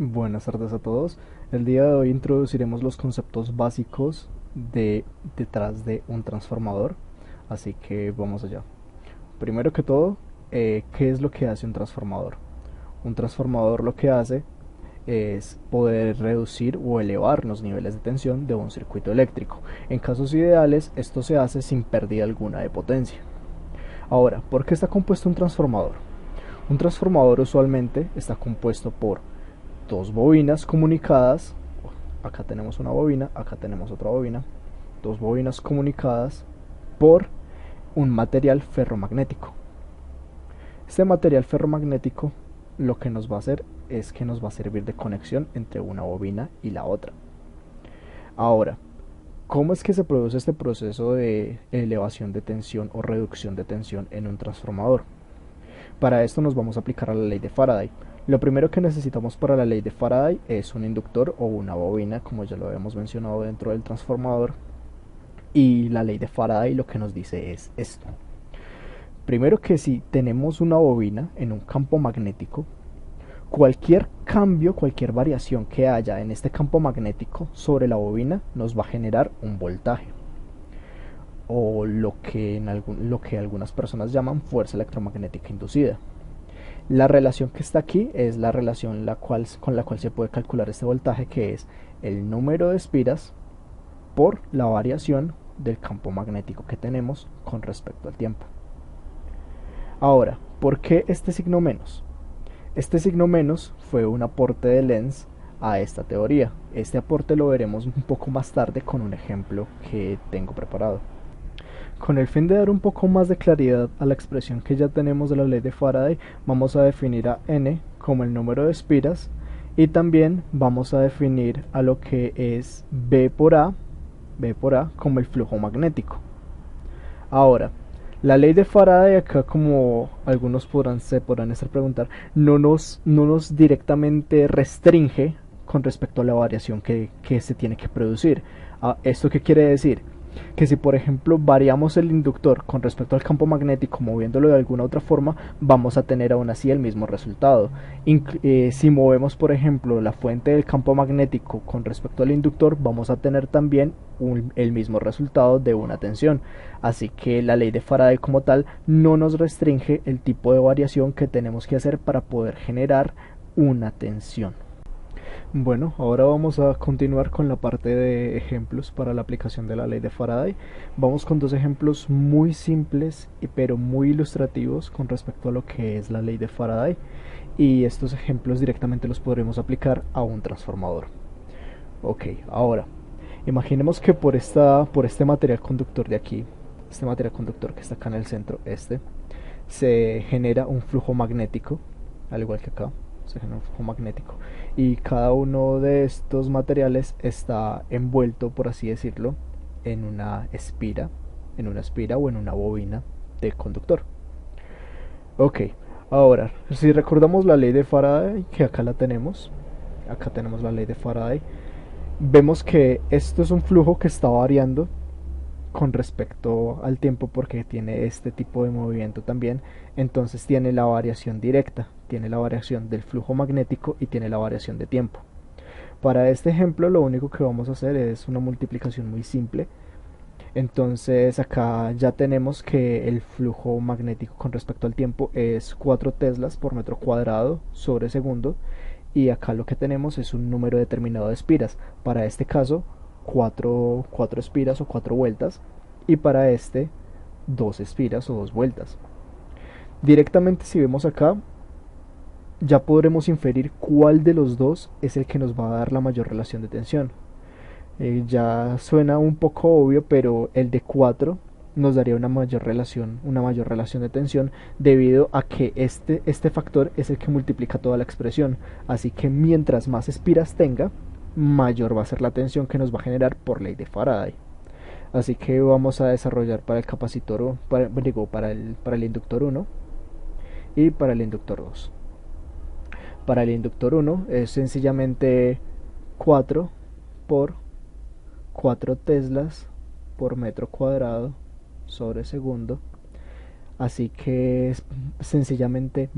Buenas tardes a todos. El día de hoy introduciremos los conceptos básicos detrás de un transformador. Así que vamos allá. Primero que todo, ¿qué es lo que hace un transformador? Un transformador lo que hace es poder reducir o elevar los niveles de tensión de un circuito eléctrico. En casos ideales, esto se hace sin pérdida alguna de potencia. Ahora, ¿por qué está compuesto un transformador? Un transformador usualmente está compuesto por dos bobinas comunicadas. Acá tenemos una bobina, acá tenemos otra bobina. Dos bobinas comunicadas por un material ferromagnético. Este material ferromagnético lo que nos va a hacer es que nos va a servir de conexión entre una bobina y la otra. Ahora, ¿cómo es que se produce este proceso de elevación de tensión o reducción de tensión en un transformador? Para esto nos vamos a aplicar a la ley de Faraday. Lo primero que necesitamos para la ley de Faraday es un inductor o una bobina, como ya lo habíamos mencionado dentro del transformador. Y la ley de Faraday lo que nos dice es esto. Primero, que si tenemos una bobina en un campo magnético, cualquier cambio, cualquier variación que haya en este campo magnético sobre la bobina nos va a generar un voltaje, o lo que algunas personas llaman fuerza electromagnética inducida. La relación que está aquí es la relación con la cual se puede calcular este voltaje, que es el número de espiras por la variación del campo magnético que tenemos con respecto al tiempo. Ahora, ¿por qué este signo menos? Este signo menos fue un aporte de Lenz a esta teoría. Este aporte lo veremos un poco más tarde con un ejemplo que tengo preparado. Con el fin de dar un poco más de claridad a la expresión que ya tenemos de la ley de Faraday, vamos a definir a n como el número de espiras y también vamos a definir a lo que es B por A como el flujo magnético. Ahora, la ley de Faraday acá, como algunos se podrán estar preguntar, no nos directamente restringe con respecto a la variación que se tiene que producir. ¿Esto qué quiere decir? Que si por ejemplo variamos el inductor con respecto al campo magnético moviéndolo de alguna otra forma, vamos a tener aún así el mismo resultado. Si movemos por ejemplo la fuente del campo magnético con respecto al inductor, vamos a tener también el mismo resultado de una tensión. Así que la ley de Faraday como tal no nos restringe el tipo de variación que tenemos que hacer para poder generar una tensión. Bueno, ahora vamos a continuar con la parte de ejemplos para la aplicación de la ley de Faraday. Vamos con dos ejemplos muy simples pero muy ilustrativos con respecto a lo que es la ley de Faraday, y estos ejemplos directamente los podremos aplicar a un transformador. Ok, ahora imaginemos que por este material conductor de aquí, este material conductor que está acá en el centro, se genera un flujo magnético, al igual que acá se genera un flujo magnético, y cada uno de estos materiales está envuelto, por así decirlo, en una espira o en una bobina de conductor. Ok, ahora, si recordamos la ley de Faraday, que acá tenemos la ley de Faraday, vemos que esto es un flujo que está variando con respecto al tiempo porque tiene este tipo de movimiento también. Entonces tiene la variación directa, tiene la variación del flujo magnético y tiene la variación de tiempo. Para este ejemplo lo único que vamos a hacer es una multiplicación muy simple. Entonces acá ya tenemos que el flujo magnético con respecto al tiempo es 4 teslas por metro cuadrado sobre segundo, y acá lo que tenemos es un número determinado de espiras. Para este caso 4 espiras o 4 vueltas, y para este 2 espiras o 2 vueltas. Directamente, si vemos acá, ya podremos inferir cuál de los dos es el que nos va a dar la mayor relación de tensión. Ya suena un poco obvio, pero el de 4 nos daría una mayor relación de tensión, debido a que este factor es el que multiplica toda la expresión. Así que mientras más espiras tenga, mayor va a ser la tensión que nos va a generar por ley de Faraday. Así que vamos a desarrollar para el capacitor, para el inductor 1 y para el inductor 2. Para el inductor 1 es sencillamente 4 por 4 teslas por metro cuadrado sobre segundo. Así que sencillamente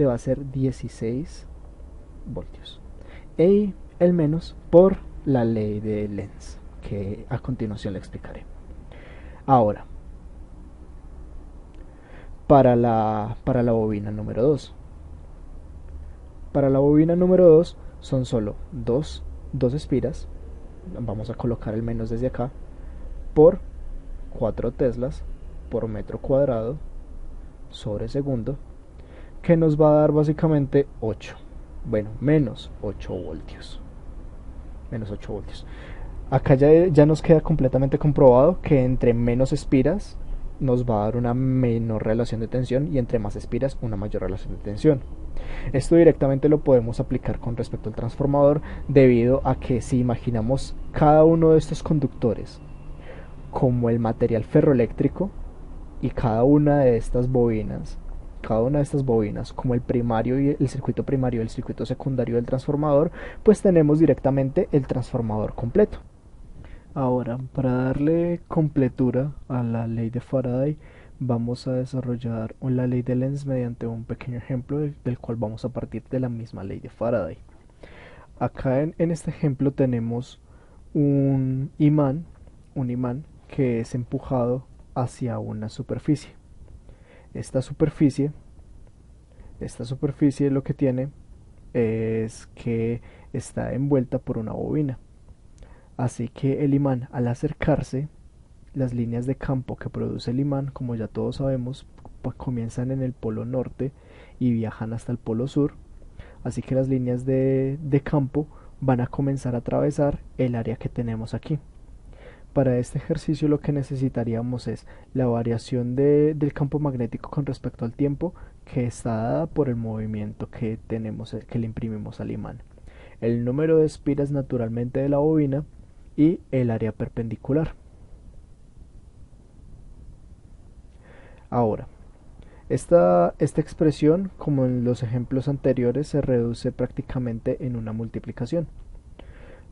va a ser 16 voltios. Y el menos por la ley de Lenz, que a continuación le explicaré. Ahora, para la bobina número 2. Para la bobina número 2 son solo dos espiras. Vamos a colocar el menos desde acá. Por 4 teslas por metro cuadrado sobre segundo, que nos va a dar básicamente 8. Bueno, menos 8 voltios. Menos 8 voltios. Acá ya nos queda completamente comprobado que entre menos espiras nos va a dar una menor relación de tensión y entre más espiras una mayor relación de tensión. Esto directamente lo podemos aplicar con respecto al transformador, debido a que si imaginamos cada uno de estos conductores como el material ferroeléctrico y cada una de estas bobinas como el primario y el circuito primario y el circuito secundario del transformador, pues tenemos directamente el transformador completo. Ahora, para darle completura a la ley de Faraday, vamos a desarrollar la ley de Lenz mediante un pequeño ejemplo del cual vamos a partir de la misma ley de Faraday. Acá en este ejemplo tenemos un imán, un imán que es empujado hacia una superficie. Esta superficie, esta superficie lo que tiene es que está envuelta por una bobina. Así que el imán, al acercarse, las líneas de campo que produce el imán, como ya todos sabemos, pues comienzan en el polo norte y viajan hasta el polo sur. Así que las líneas de campo van a comenzar a atravesar el área que tenemos aquí. Para este ejercicio lo que necesitaríamos es la variación del campo magnético con respecto al tiempo, que está dada por el movimiento que tenemos, que le imprimimos al imán, el número de espiras naturalmente de la bobina y el área perpendicular. Ahora, esta expresión, como en los ejemplos anteriores, se reduce prácticamente en una multiplicación,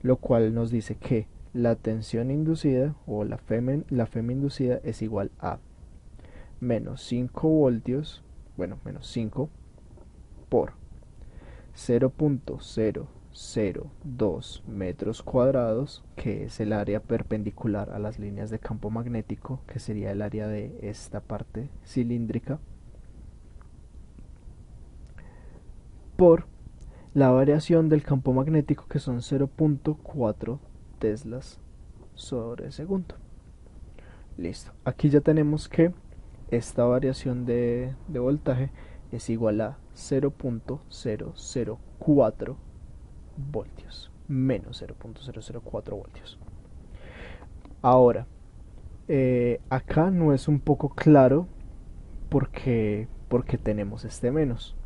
lo cual nos dice que la tensión inducida o la Fm inducida es igual a menos 5 voltios, bueno, menos 5 por 0.002 metros cuadrados, que es el área perpendicular a las líneas de campo magnético, que sería el área de esta parte cilíndrica, por la variación del campo magnético, que son 0.4 teslas sobre segundo. Listo. Aquí ya tenemos que esta variación de voltaje es igual a 0.004 voltios, menos 0.004 voltios. Ahora, acá no es un poco claro porque tenemos este menos.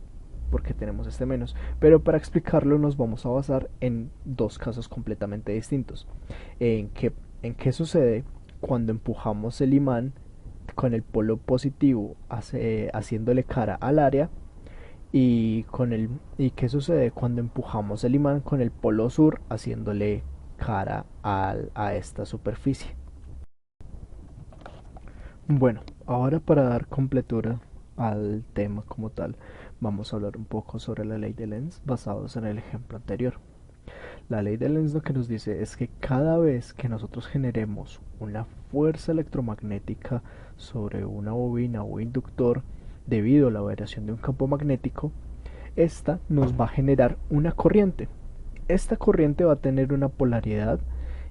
Pero para explicarlo nos vamos a basar en dos casos completamente distintos. En qué sucede cuando empujamos el imán con el polo positivo haciéndole cara al área, y qué sucede cuando empujamos el imán con el polo sur haciéndole cara a esta superficie. Bueno, ahora para dar completura al tema como tal, vamos a hablar un poco sobre la ley de Lenz basados en el ejemplo anterior. La ley de Lenz lo que nos dice es que cada vez que nosotros generemos una fuerza electromagnética sobre una bobina o inductor debido a la variación de un campo magnético, esta nos va a generar una corriente. Esta corriente va a tener una polaridad,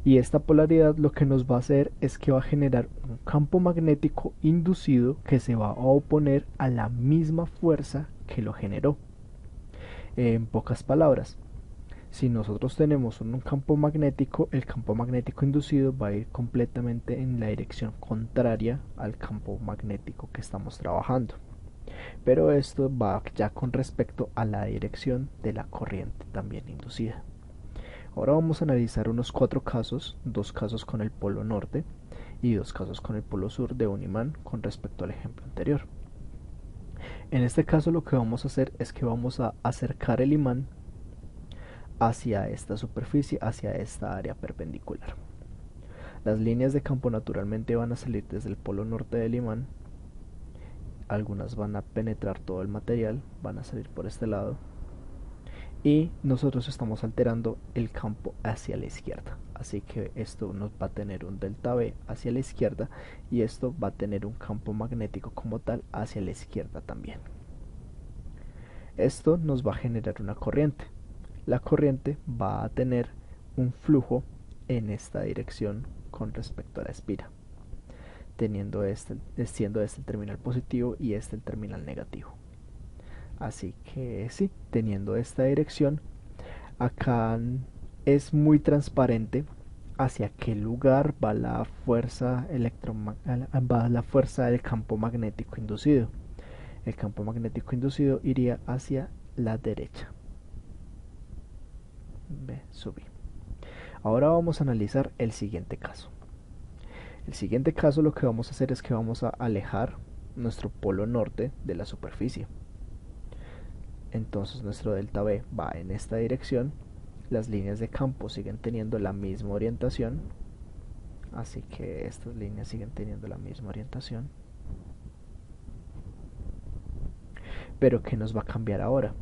y esta polaridad lo que nos va a hacer es que va a generar un campo magnético inducido que se va a oponer a la misma fuerza que lo generó. En pocas palabras, si nosotros tenemos un campo magnético, el campo magnético inducido va a ir completamente en la dirección contraria al campo magnético que estamos trabajando. Pero esto va ya con respecto a la dirección de la corriente también inducida. Ahora vamos a analizar unos 4 casos, 2 casos con el polo norte y 2 casos con el polo sur de un imán con respecto al ejemplo anterior. En este caso lo que vamos a hacer es que vamos a acercar el imán hacia esta superficie, hacia esta área perpendicular. . Las líneas de campo naturalmente van a salir desde el polo norte del imán, algunas van a penetrar todo el material, van a salir por este lado, y nosotros estamos alterando el campo hacia la izquierda, así que esto nos va a tener un delta V hacia la izquierda y esto va a tener un campo magnético como tal hacia la izquierda también. Esto nos va a generar una corriente. La corriente va a tener un flujo en esta dirección con respecto a la espira, siendo este el terminal positivo y este el terminal negativo. Así que sí, teniendo esta dirección, acá es muy transparente hacia qué lugar va la fuerza va la fuerza del campo magnético inducido. El campo magnético inducido iría hacia la derecha. Subí. Ahora vamos a analizar el siguiente caso. El siguiente caso lo que vamos a hacer es que vamos a alejar nuestro polo norte de la superficie. Entonces nuestro delta V va en esta dirección. Las líneas de campo siguen teniendo la misma orientación, así que estas líneas siguen teniendo la misma orientación. Pero ¿qué nos va a cambiar ahora?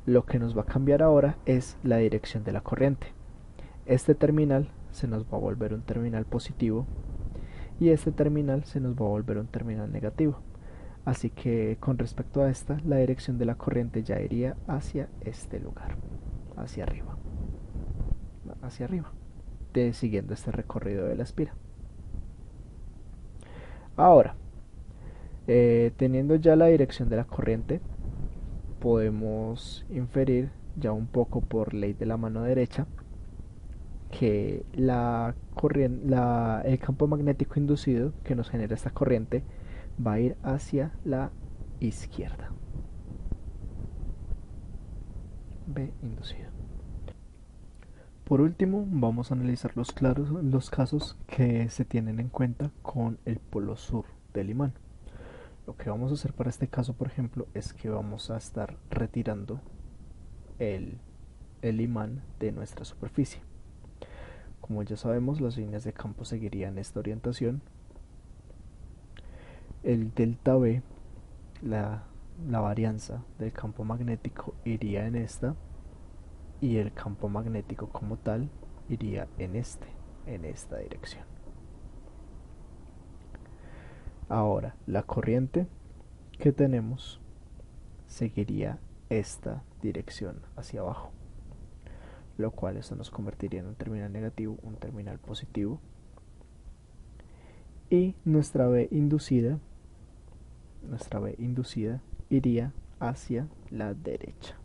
Lo que nos va a cambiar ahora es la dirección de la corriente. Este terminal se nos va a volver un terminal positivo y este terminal se nos va a volver un terminal negativo. Así que con respecto a esta, la dirección de la corriente ya iría hacia este lugar, hacia arriba, siguiendo este recorrido de la espira. Ahora, teniendo ya la dirección de la corriente, podemos inferir ya un poco por ley de la mano derecha que el campo magnético inducido que nos genera esta corriente va a ir hacia la izquierda. B inducido. Por último, vamos a analizar los casos que se tienen en cuenta con el polo sur del imán. Lo que vamos a hacer para este caso, por ejemplo, es que vamos a estar retirando el imán de nuestra superficie. Como ya sabemos, las líneas de campo seguirían esta orientación. El delta V, la varianza del campo magnético, iría en esta, y el campo magnético como tal iría en esta dirección. Ahora, la corriente que tenemos seguiría esta dirección hacia abajo, lo cual esto nos convertiría en un terminal negativo, un terminal positivo, y nuestra V inducida iría hacia la derecha.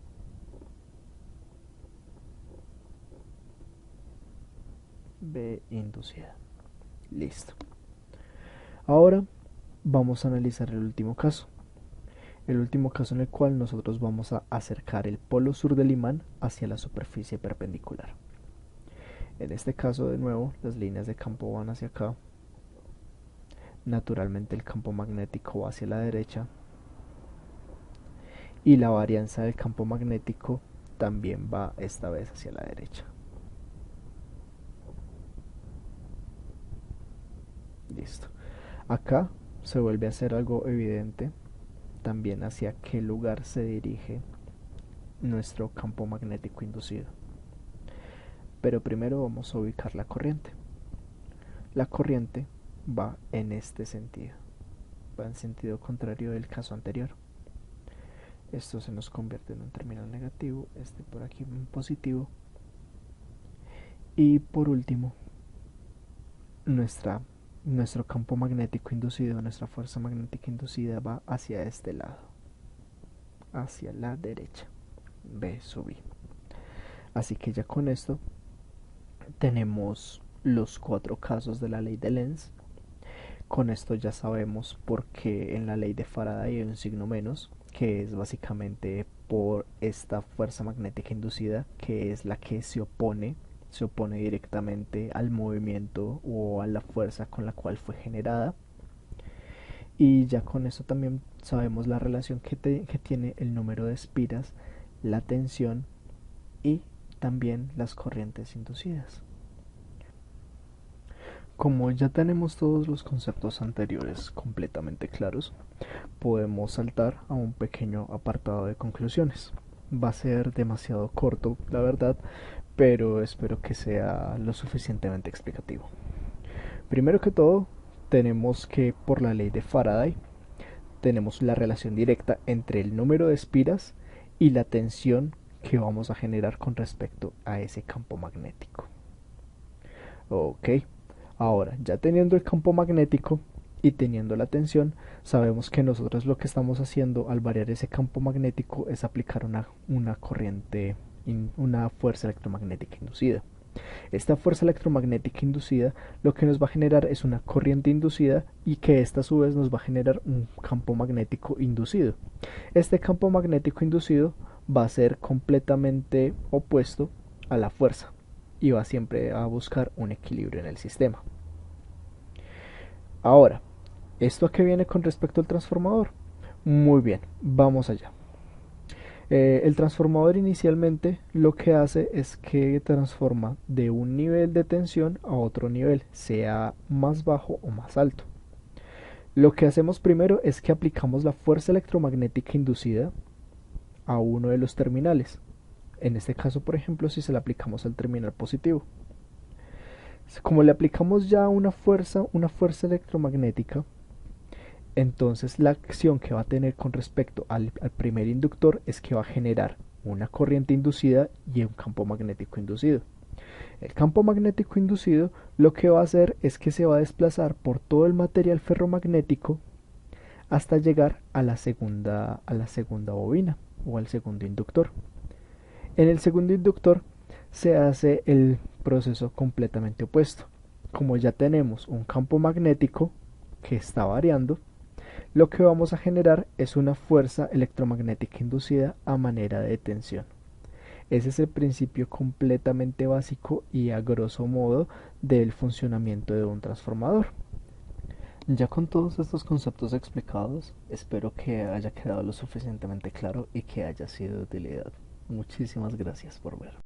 B inducida. Listo. Ahora vamos a analizar el último caso. El último caso en el cual nosotros vamos a acercar el polo sur del imán hacia la superficie perpendicular. En este caso, de nuevo, las líneas de campo van hacia acá. Naturalmente el campo magnético va hacia la derecha. Y la varianza del campo magnético también va esta vez hacia la derecha. Listo. Acá se vuelve a hacer algo evidente también hacia qué lugar se dirige nuestro campo magnético inducido. Pero primero vamos a ubicar la corriente. La corriente va en este sentido, va en sentido contrario del caso anterior. Esto se nos convierte en un terminal negativo, este por aquí en positivo. Y por último, nuestro campo magnético inducido, nuestra fuerza magnética inducida va hacia este lado, hacia la derecha. B sub I. Así que ya con esto tenemos los 4 casos de la ley de Lenz. Con esto ya sabemos por qué en la ley de Faraday hay un signo menos, que es básicamente por esta fuerza magnética inducida, que es la que se opone directamente al movimiento o a la fuerza con la cual fue generada. Y ya con esto también sabemos la relación que tiene el número de espiras, la tensión y también las corrientes inducidas. Como ya tenemos todos los conceptos anteriores completamente claros, podemos saltar a un pequeño apartado de conclusiones. Va a ser demasiado corto, la verdad, pero espero que sea lo suficientemente explicativo. Primero que todo, tenemos que por la ley de Faraday, tenemos la relación directa entre el número de espiras y la tensión que vamos a generar con respecto a ese campo magnético. Ok, ahora ya teniendo el campo magnético y teniendo la tensión, sabemos que nosotros lo que estamos haciendo al variar ese campo magnético es aplicar una corriente, una fuerza electromagnética inducida. Esta fuerza electromagnética inducida lo que nos va a generar es una corriente inducida y que esta a su vez nos va a generar un campo magnético inducido. Este campo magnético inducido va a ser completamente opuesto a la fuerza y va siempre a buscar un equilibrio en el sistema. Ahora, ¿esto a qué viene con respecto al transformador? Muy bien, vamos allá. El transformador inicialmente lo que hace es que transforma de un nivel de tensión a otro nivel, sea más bajo o más alto. Lo que hacemos primero es que aplicamos la fuerza electromagnética inducida a uno de los terminales. En este caso, por ejemplo, si se la aplicamos al terminal positivo. Como le aplicamos ya una fuerza electromagnética, entonces la acción que va a tener con respecto al primer inductor es que va a generar una corriente inducida y un campo magnético inducido. El campo magnético inducido lo que va a hacer es que se va a desplazar por todo el material ferromagnético hasta llegar a la segunda bobina o al segundo inductor. En el segundo inductor se hace el proceso completamente opuesto. Como ya tenemos un campo magnético que está variando, lo que vamos a generar es una fuerza electromagnética inducida a manera de tensión. Ese es el principio completamente básico y a grosso modo del funcionamiento de un transformador. Ya con todos estos conceptos explicados, espero que haya quedado lo suficientemente claro y que haya sido de utilidad. Muchísimas gracias por ver.